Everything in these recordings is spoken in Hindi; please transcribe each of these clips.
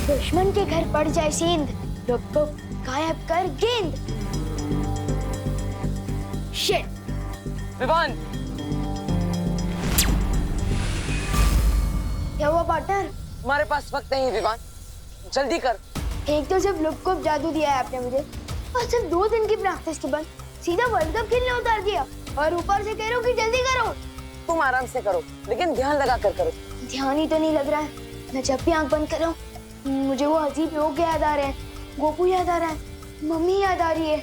दुश्मन के घर पड़ जाए सेंध, लुप लुप गायब कर गेंद। शिट। विवान, क्या हुआ पार्टनर? हमारे पास वक्त नहीं है विवान, जल्दी कर। एक तो सिर्फ लुप को जादू दिया है आपने मुझे, और सिर्फ 2 दिन की प्रैक्टिस के बाद सीधा वर्ल्ड कप खेलने उतार दिया, और ऊपर से कह रहे हो कि जल्दी करो। तुम आराम से करो, लेकिन ध्यान लगा कर करो। ध्यान ही तो नहीं लग रहा है। मैं जब भी आंख बंद कर रहा हूँ मुझे वो अजीब लोग याद आ रहे हैं, गोपू याद आ रहा है, मम्मी याद आ रही है।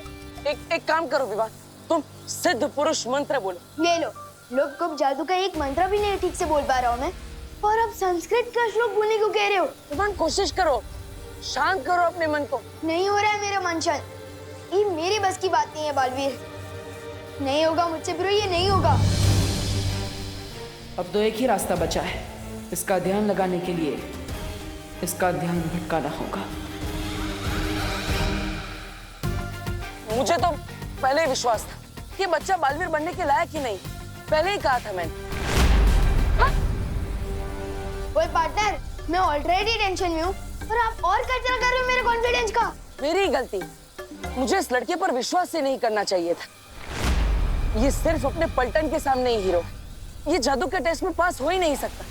एक काम करो विवान, तुम सिद्ध पुरुष मंत्र बोलो। ले लो, लुप कुप जादू का एक मंत्र भी नहीं ठीक से बोल पा रहा हूँ मैं, और अब संस्कृत का श्लोक बोलने को कह रहे हो। विवान कोशिश करो, शांत करो अपने मन को। नहीं हो रहा है मेरा मन शांत, ये मेरी बस की बात नहीं है बालवीर। नहीं होगा मुझसे ब्रो, ये नहीं होगा। अब तो एक ही रास्ता बचा है, इसका ध्यान लगाने के लिए इसका ध्यान भटकाना होगा। मुझे तो पहले ही विश्वास था कि बच्चा बालवीर बनने के लायक ही नहीं, पहले ही कहा था मैंने। ओए पार्टनर, मैं ऑलरेडी टेंशन में हूँ और आप और कचरा कर रहे हो मेरे कॉन्फिडेंस का। मेरी ही गलती, मुझे इस लड़के पर विश्वास ही नहीं करना चाहिए था। ये सिर्फ अपने पलटन के सामने ही हीरो है, ये जादू के टेस्ट में पास हो ही नहीं सकता।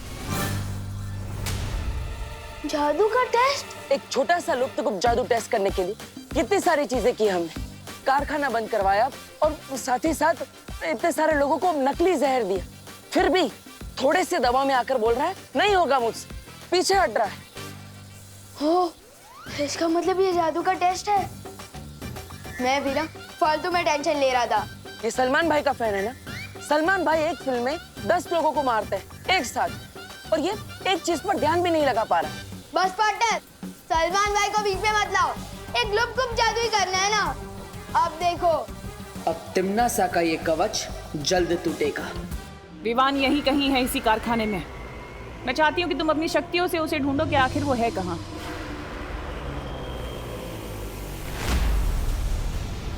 जादू का टेस्ट? एक छोटा सा लुप्त गुप्त जादू टेस्ट करने के लिए कितनी सारी चीजें की हमने, कारखाना बंद करवाया और साथ ही साथ इतने सारे लोगों को नकली जहर दिया, फिर भी थोड़े से दबाव में आकर बोल रहा है नहीं होगा मुझसे, पीछे हट रहा है। हो, इसका मतलब ये जादू का टेस्ट है। मैं भी ना फालतू में टेंशन ले रहा था। ये सलमान भाई का फैन है ना, सलमान भाई एक फिल्म में 10 लोगों को मारते हैं एक साथ, और ये एक चीज पर ध्यान भी नहीं लगा पा रहा। बस पार्टनर, सलमान भाई को बीच में मत लाओ, एक लुप गुप जादू ही करना है ना। अब देखो, अब तिम्ना सा का ये कवच जल्द टूटेगा। विवान यही कहीं है इसी कारखाने में। मैं चाहती हूँ कि तुम अपनी शक्तियों से उसे ढूंढो कि आखिर वो है कहाँ।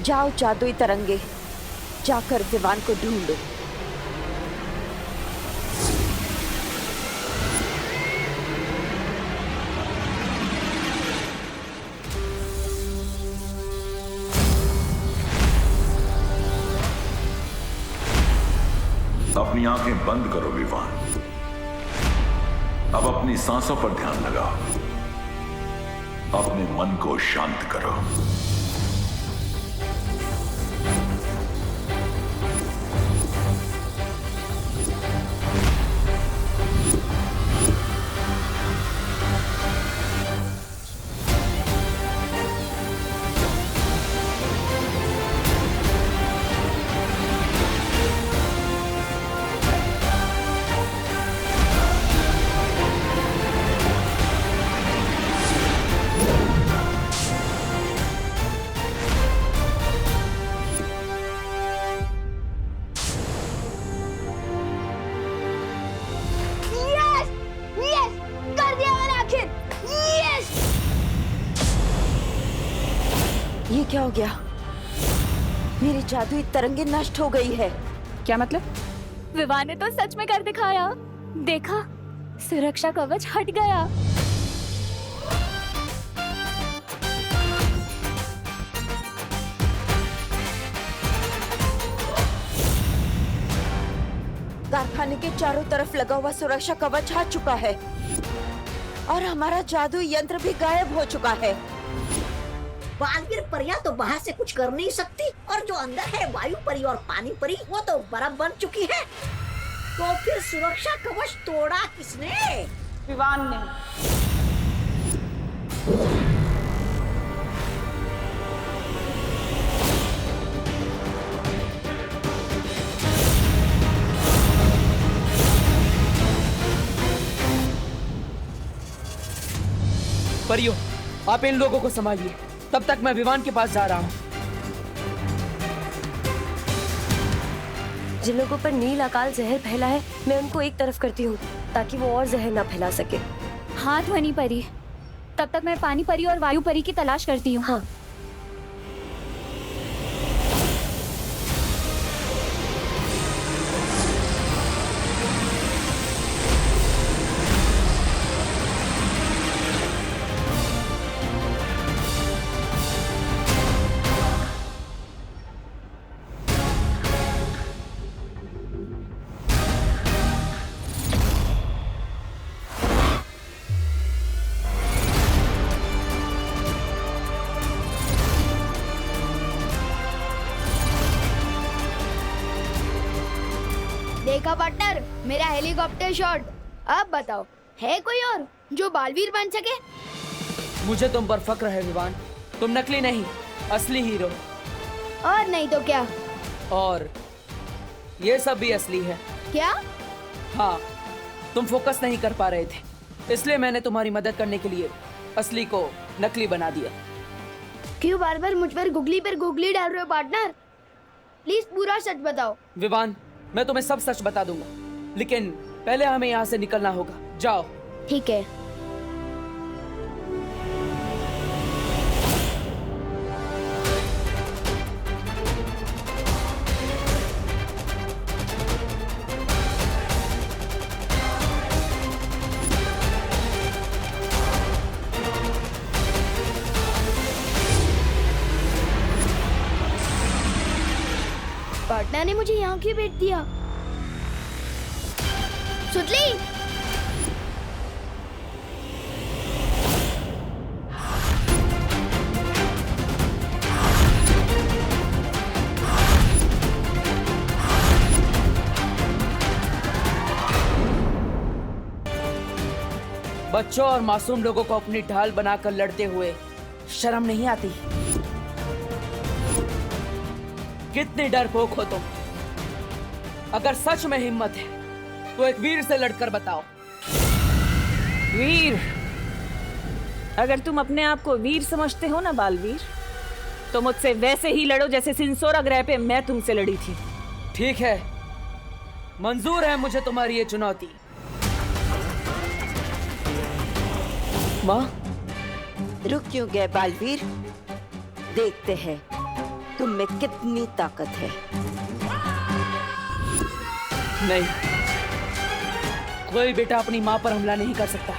जाओ जादुई तरंगे, जाकर विवान को ढूंढो। अपनी आंखें बंद करो विवान, अब अपनी सांसों पर ध्यान लगाओ, अपने मन को शांत करो। ये क्या हो गया? मेरी जादुई तरंगे नष्ट हो गई है। क्या मतलब? विवान ने तो सच में कर दिखाया। देखा, सुरक्षा कवच हट गया। कारखाने के चारों तरफ लगा हुआ सुरक्षा कवच हट चुका है और हमारा जादुई यंत्र भी गायब हो चुका है। बालवीर परियां तो बाहर से कुछ कर नहीं सकती, और जो अंदर है वायु परी और पानी परी वो तो बर्फ बन चुकी है। तो फिर सुरक्षा कवच तोड़ा किसने? विवान ने। परियो, आप इन लोगों को संभालिए, तब तक मैं विवान के पास जा रहा हूँ। जिन लोगों पर नील अकाल जहर फैला है, मैं उनको एक तरफ करती हूँ ताकि वो और जहर ना फैला सके। हाँ ध्वनि परी, तब तक मैं पानी परी और वायु परी की तलाश करती हूँ। हाँ। देखा पार्टनर, मेरा हेलीकॉप्टर शॉट। अब बताओ, है कोई और जो बालवीर बन सके? मुझे तुम पर फक्र है विवान। तुम नकली नहीं, असली हीरो। और नहीं तो क्या? और ये सब भी असली है। क्या? हाँ, तुम फोकस नहीं कर पा रहे थे, इसलिए मैंने तुम्हारी मदद करने के लिए असली को नकली बना दिया। क्यों बार बार मुझ पर गुगली डाल रहे हो पार्टनर? प्लीज पूरा सच बताओ। विवान, मैं तुम्हें सब सच बता दूंगा, लेकिन पहले हमें यहाँ से निकलना होगा। जाओ। ठीक है। पार्टनर ने मुझे यहाँ क्यों भेज दिया? सुतली, बच्चों और मासूम लोगों को अपनी ढाल बनाकर लड़ते हुए शर्म नहीं आती? कितनी डरपोक हो तुम। अगर सच में हिम्मत है तो एक वीर से लड़कर बताओ। वीर? अगर तुम अपने आप को वीर समझते हो ना बालवीर, तो मुझसे वैसे ही लड़ो जैसे सिंसोरा ग्रह पे मैं तुमसे लड़ी थी। ठीक है, मंजूर है मुझे तुम्हारी ये चुनौती। माँ, रुक क्यों गए बालवीर? देखते हैं तुम में कितनी ताकत है। नहीं, कोई बेटा अपनी माँ पर हमला नहीं कर सकता।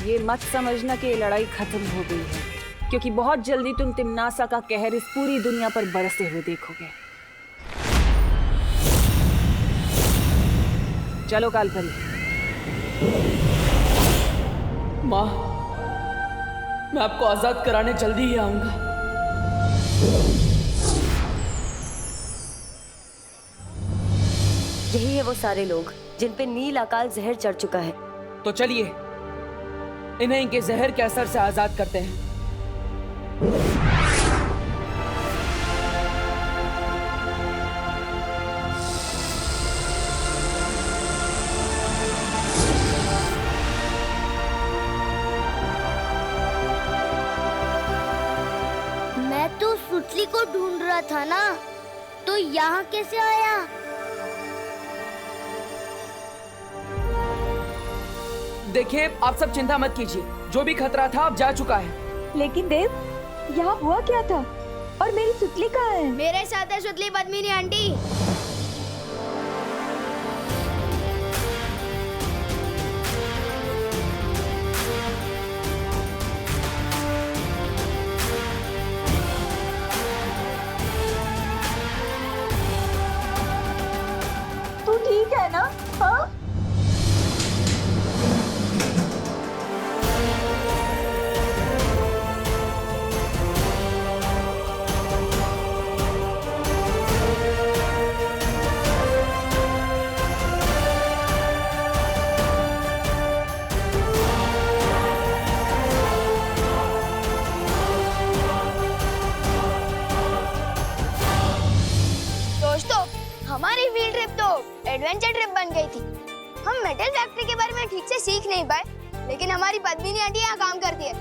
ये मत समझना कि ये लड़ाई खत्म हो गई है, क्योंकि बहुत जल्दी तुम तिम्नासा का कहर इस पूरी दुनिया पर बरसते हुए देखोगे। चलो कालपरी। माँ, मैं आपको आजाद कराने जल्दी ही आऊंगा। यही है वो सारे लोग जिन पे नील अकाल जहर चढ़ चुका है। तो चलिए इन्हें इनके जहर के असर से आजाद करते हैं। मैं तो सुतली को ढूंढ रहा था ना, तो यहाँ कैसे आया? देखिए, आप सब चिंता मत कीजिए, जो भी खतरा था अब जा चुका है। लेकिन देव, यहाँ हुआ क्या था? और मेरी सुतली कहाँ है? मेरे साथ है सुतली पद्मिनी आंटी। तू ठीक है ना? हाँ? दोस्तों, हमारी फील्ड ट्रिप तो एडवेंचर ट्रिप बन गई थी। हम मेटल फैक्ट्री के बारे में ठीक से सीख नहीं पाए, लेकिन हमारी पद्मिनी आंटी यहाँ काम करती है,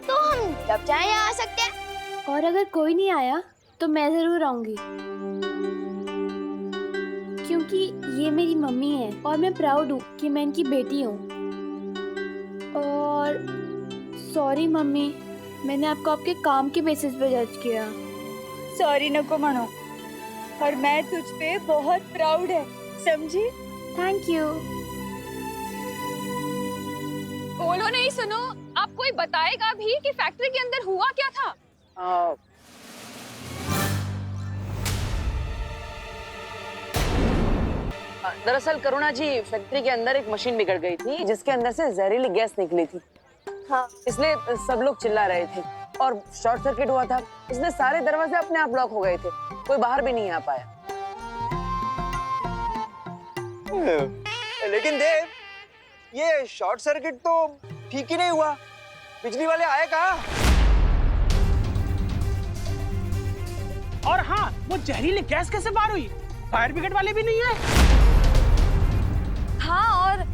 तो हम जब चाहे यहाँ आ सकते हैं। और अगर कोई नहीं आया तो मैं जरूर आऊंगी, क्योंकि ये मेरी मम्मी है और मैं प्राउड हूँ कि मैं इनकी बेटी हूँ। और सॉरी मम्मी, मैंने आपको आपके काम के बेसिस पे जज किया। सॉरी नको मानो, और मैं तुझ पे बहुत प्राउड है, समझी? Thank you. बोलो नहीं, सुनो, आप कोई बताएगा भी कि फैक्ट्री के अंदर हुआ क्या था? दरअसल करुणा जी, फैक्ट्री के अंदर एक मशीन बिगड़ गई थी जिसके अंदर से जहरीली गैस निकली थी। हाँ। इसलिए सब लोग चिल्ला रहे थे और शॉर्ट सर्किट हुआ था, इसलिए सारे दरवाजे अपने आप लॉक हो गए थे, कोई बाहर भी नहीं आ पाया। लेकिन देव, ये शॉर्ट सर्किट तो ठीक ही नहीं हुआ, बिजली वाले आए कहाँ? और हाँ, वो जहरीली गैस कैसे बाहर हुई? फायर ब्रिगेड वाले भी नहीं आए। हाँ, और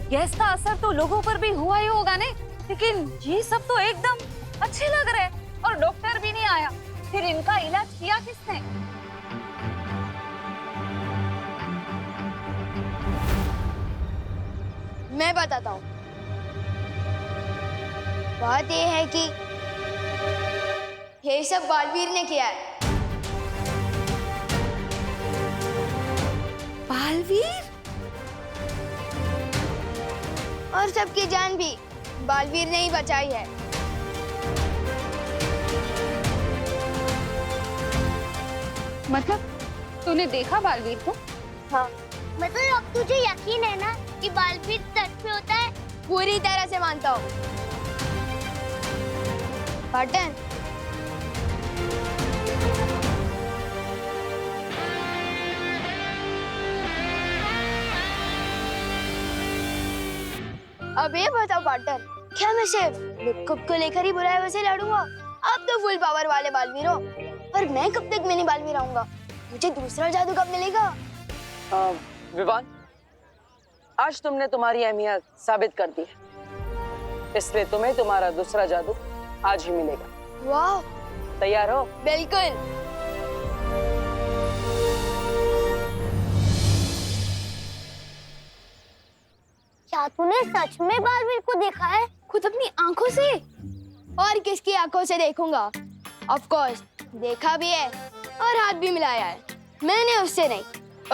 गैस का असर तो लोगों पर भी हुआ ही होगा ने, लेकिन ये सब तो एकदम अच्छे लग रहे हैं और डॉक्टर भी नहीं आया। फिर इनका इलाज किया किसने? मैं बताता हूँ। बात ये है कि ये सब बालवीर ने किया है। बालवीर? और सबकी जान भी बालवीर ने ही बचाई है। मतलब तूने देखा बालवीर को? हाँ। मतलब अब तुझे यकीन है ना कि बालवीर सच में होता है? पूरी तरह से मानता हूँ। पार्टन, अब ये बताओ पार्टनर, क्या मैं सिर्फ लुक्कुप को लेकर ही बुलाए वैसे लड़ूंगा? अब तो फुल पावर वाले बालवीर हो, पर मैं कब तक मिनी बालवीर आऊंगा? मुझे दूसरा जादू कब मिलेगा? विवान, आज तुमने तुम्हारी अहमियत साबित कर दी है, इसलिए तुम्हें तुम्हारा दूसरा जादू आज ही मिलेगा। वाह! तैयार हो? बिल्कुल। क्या तूने सच में बालवीर को देखा है? खुद अपनी आंखों से? और किसकी आंखों से देखूंगा? ऑफ कोर्स देखा भी है और हाथ भी मिलाया है। मैंने उससे नहीं,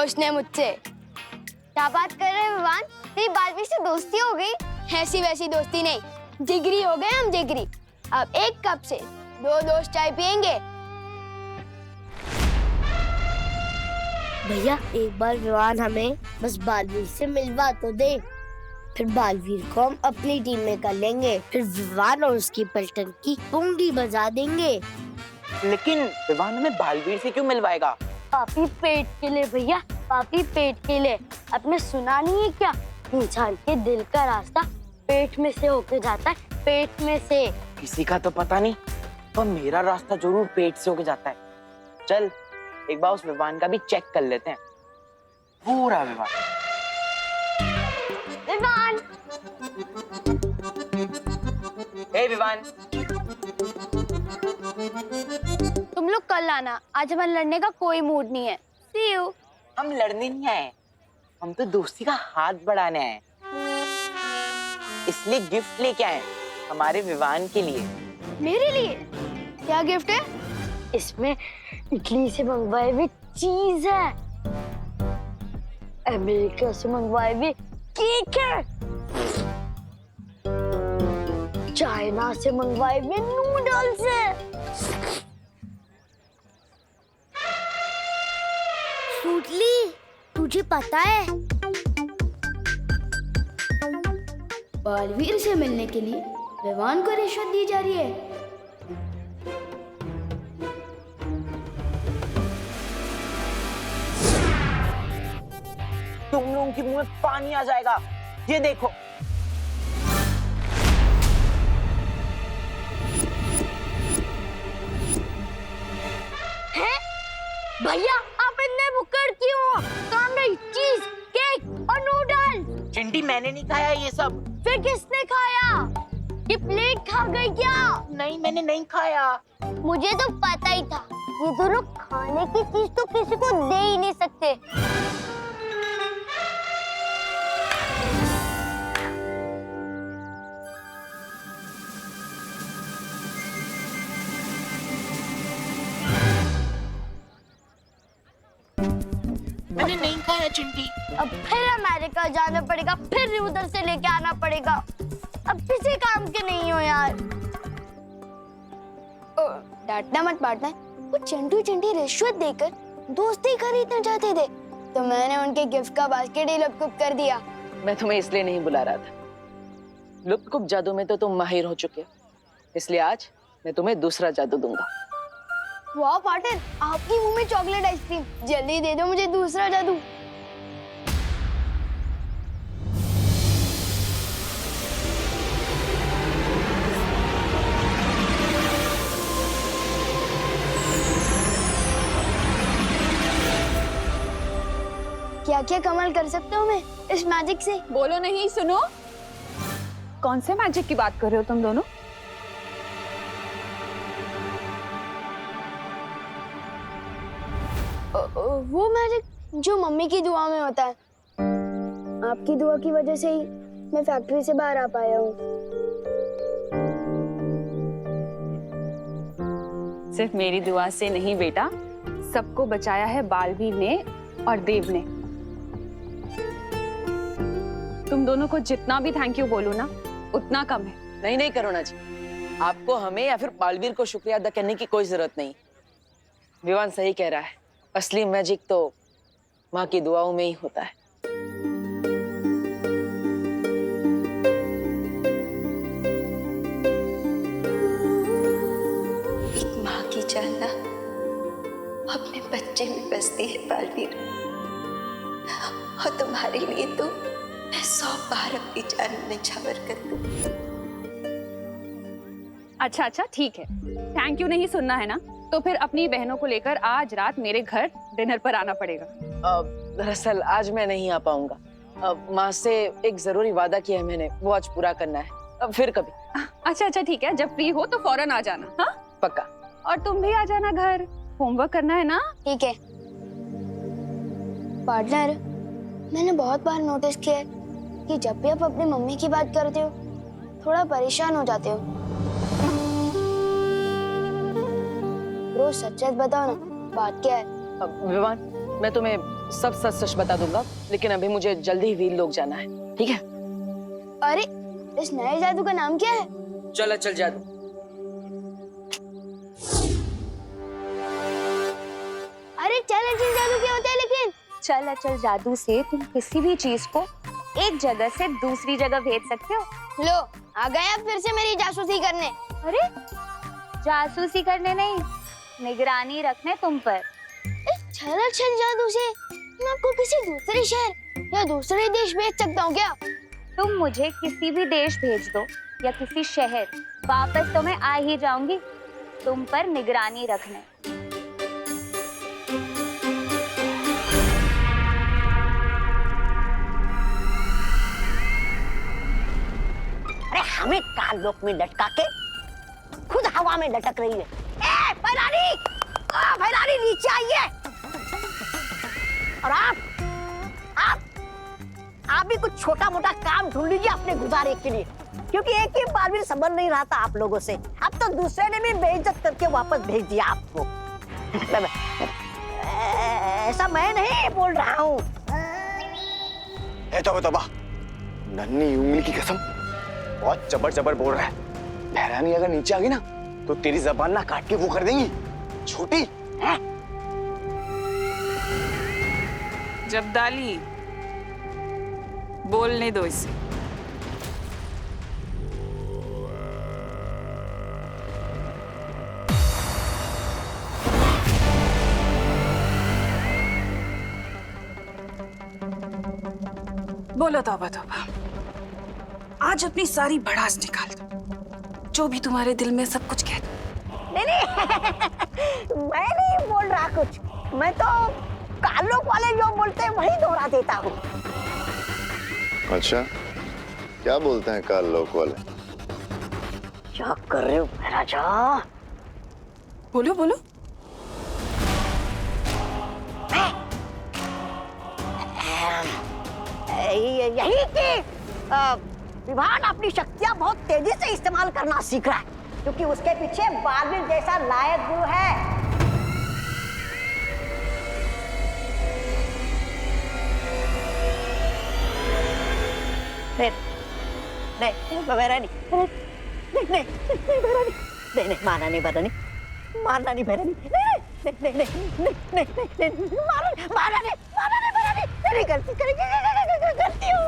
उसने मुझसे। क्या बात कर रहे हैं विवान? तेरी बालवीर से दोस्ती हो गई? ऐसी वैसी दोस्ती नहीं, जिगरी हो गए हम, जिगरी। अब एक कप से 2 दोस्त चाय पियेंगे। भैया एक बार विवान हमें बस बालवीर से मिलवा तो दे, फिर बालवीर को हम अपनी टीम में कर लेंगे, फिर विवान और उसकी पलटन की पुंगी बजा देंगे। लेकिन विवान हमें बालवीर से क्यों मिलवाएगा? पापी पेट के लिए भैया, पापी पेट के लिए। आपने सुना नहीं है क्या? इंसान के दिल का रास्ता पेट में से होके जाता है, पेट में से। किसी का तो पता नहीं, पर मेरा रास्ता जरूर पेट से होके जाता है। चल एक बार उस विवान का भी चेक कर लेते हैं। पूरा विवान। विवान! हे विवान, तुम लोग कल आना, आज हमारे लड़ने का कोई मूड नहीं है। See you. हम लड़ने नहीं आए, हम तो दोस्ती का हाथ बढ़ाने आए। इसलिए गिफ्ट लेके आए हमारे विवान के लिए। मेरे लिए? क्या गिफ्ट है? इसमें इटली से मंगवाई हुई चीज है, अमेरिका से मंगवाई हुई केक है, चाइना से मंगवाए हुए नूडल्स है। सूटली, तुझे पता है बालवीर से मिलने के लिए विवान को रिश्वत दी जा रही है। तुम लोगों के मुंह में पानी आ जाएगा, ये देखो। भैया आप इतने मुक्कड़ क्यों हो? काम नहीं, चीज, केक और नूडल। चिंटी मैंने नहीं खाया ये सब। फिर किसने खाया? ये प्लेट खा गई क्या? नहीं मैंने नहीं खाया। मुझे तो पता ही था, ये दोनों खाने की चीज तो किसी को दे ही नहीं सकते। मैंने नहीं खाया चिंटी। अब फिर अमेरिका जाना पड़ेगा, फिर उधर से लेके आना पड़ेगा। अब किसी काम के नहीं हो यार। डांटना मत पार्टनर, वो चिंटू चिंटी रिश्वत देकर दोस्ती खरीदना चाहते थे, तो मैंने उनके गिफ्ट का बास्केट ही लपकुप कर दिया। मैं तुम्हें इसलिए नहीं बुला रहा था, लुप्त जादू में तो तुम माहिर हो चुके हो, इसलिए आज मैं तुम्हें दूसरा जादू दूंगा। वाह पार्टनर, आपकी मुंह में चॉकलेट आइसक्रीम, जल्दी दे दो मुझे दूसरा जादू। क्या क्या कमाल कर सकते हो मैं इस मैजिक से? बोलो नहीं, सुनो। कौन से मैजिक की बात कर रहे हो तुम दोनों? वो मैजिक जो मम्मी की दुआ में होता है। आपकी दुआ की वजह से ही मैं फैक्ट्री से बाहर आ पाया हूँ। सिर्फ मेरी दुआ से नहीं बेटा, सबको बचाया है बालवीर ने और देव ने। तुम दोनों को जितना भी थैंक यू बोलूं ना, उतना कम है। नहीं नहीं करुणा जी, आपको हमें या फिर बालवीर को शुक्रिया अदा करने की कोई जरूरत नहीं। विवान सही कह रहा है, असली मैजिक तो माँ की दुआओं में ही होता है। एक माँ की जान ना अपने बच्चे में बसती है बालवीर, और तुम्हारे लिए तो मैं 100 बार अपनी जान निछावर कर दूं। अच्छा ठीक है, थैंक यू नहीं सुनना है ना, तो फिर अपनी बहनों को लेकर आज रात मेरे घर डिनर पर आना पड़ेगा। दरअसल आज मैं नहीं आ पाऊंगा। माँ से एक जरूरी वादा किया है मैंने, वो आज पूरा करना है। अब फिर कभी। अच्छा ठीक है, जब फ्री हो तो फौरन आ जाना। हाँ पक्का। और तुम भी आ जाना घर, होमवर्क करना है ना। ठीक है। पार्टनर, मैंने बहुत बार नोटिस किया है कि जब भी आप अपनी मम्मी की बात करते हो थोड़ा परेशान हो जाते हो। रोज सच सच बताओ ना, बात क्या है? विवान, मैं तुम्हें सब सच सच बता दूंगा, लेकिन अभी मुझे जल्दी ही वीर लोग जाना है, ठीक है? अरे इस नए जादू का नाम क्या है? चल चल जादू। अरे चल अचल जादू क्या होता है? लेकिन चल अचल जादू से तुम किसी भी चीज को एक जगह से दूसरी जगह भेज सकते हो। लो आ गए आप फिर से मेरी जासूसी करने। अरे जासूसी करने नहीं, निगरानी रखने तुम पर। चल अचल जादू से मैं आपको किसी दूसरे शहर या दूसरे देश भेज सकता हूँ क्या? तुम मुझे किसी भी देश भेज दो या किसी शहर, वापस तो मैं आ ही जाऊंगी तुम पर निगरानी रखने। अरे हमें काल लोक में लटका के खुद हवा में लटक रही है। ए भैरानी, भैरानी नीचे आइए। और आप भी कुछ छोटा मोटा काम ढूंढ लीजिए अपने गुजारे के लिए, क्योंकि एक ही बार भी संभल नहीं रहा था आप लोगों से। अब तो दूसरे ने भी बेइज्जत करके वापस भेज दिया आपको। ऐसा मैं नहीं बोल रहा हूँ। तोबा, नन्ही उंगली की कसम, बहुत जबर जबर बोल रहा है। भैरानी अगर नीचे आ गई ना तो तेरी जबान ना काट के वो कर देंगी छोटी है? जब्दाली, बोलने दो इसे। बोलो तौबा तौबा, आज अपनी सारी भड़ास निकाल दो, जो भी तुम्हारे दिल में सब कुछ कह दो। नहीं मैं नहीं बोल रहा कुछ, मैं तो कालोक वाले जो बोलते हैं वही दोहरा देता हूँ। अच्छा, क्या बोलते हैं काल लोक वाले? क्या कर रहे हो महाराजा? बोलो बोलो। यही कि विवान अपनी शक्तियां बहुत तेजी से इस्तेमाल करना सीख रहा है, क्योंकि उसके पीछे बालवीर जैसा लायक गुरु है। नहीं मारना नहीं भैरानी, मारना नहीं भैरानी, मारना नहीं भैरानी, गलती करेगी, गलती हूँ।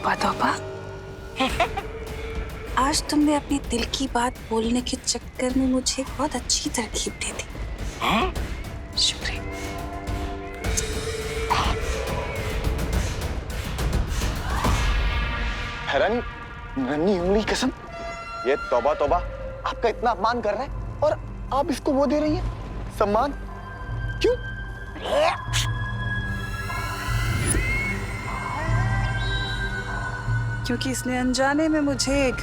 तौबा तौबा। आज तुमने अपनी दिल की बात बोलने के चक्कर में मुझे बहुत अच्छी तरकीब दे दी। शुक्रिया। हैरानी, नन्ही उंगली कसम, ये तौबा तौबा आपका इतना अपमान कर रहा है और आप इसको वो दे रही हैं सम्मान, क्यों? क्योंकि इसने अनजाने में मुझे एक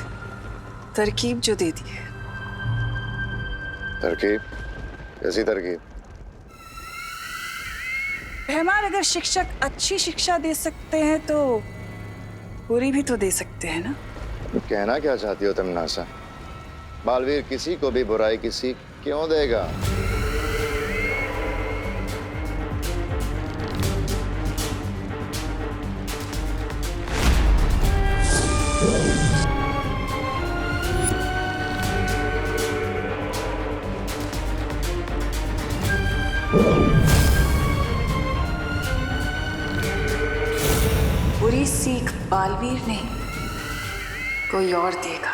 तरकीब जो दे दी है। तरकीब? कैसी तरकीब? रहमान, अगर शिक्षक अच्छी शिक्षा दे सकते हैं तो बुरी भी तो दे सकते हैं ना। कहना क्या चाहती हो तुम नासा? बालवीर किसी को भी बुराई की सीख क्यों देगा? बुरी सीख बालवीर नहीं, कोई और देगा।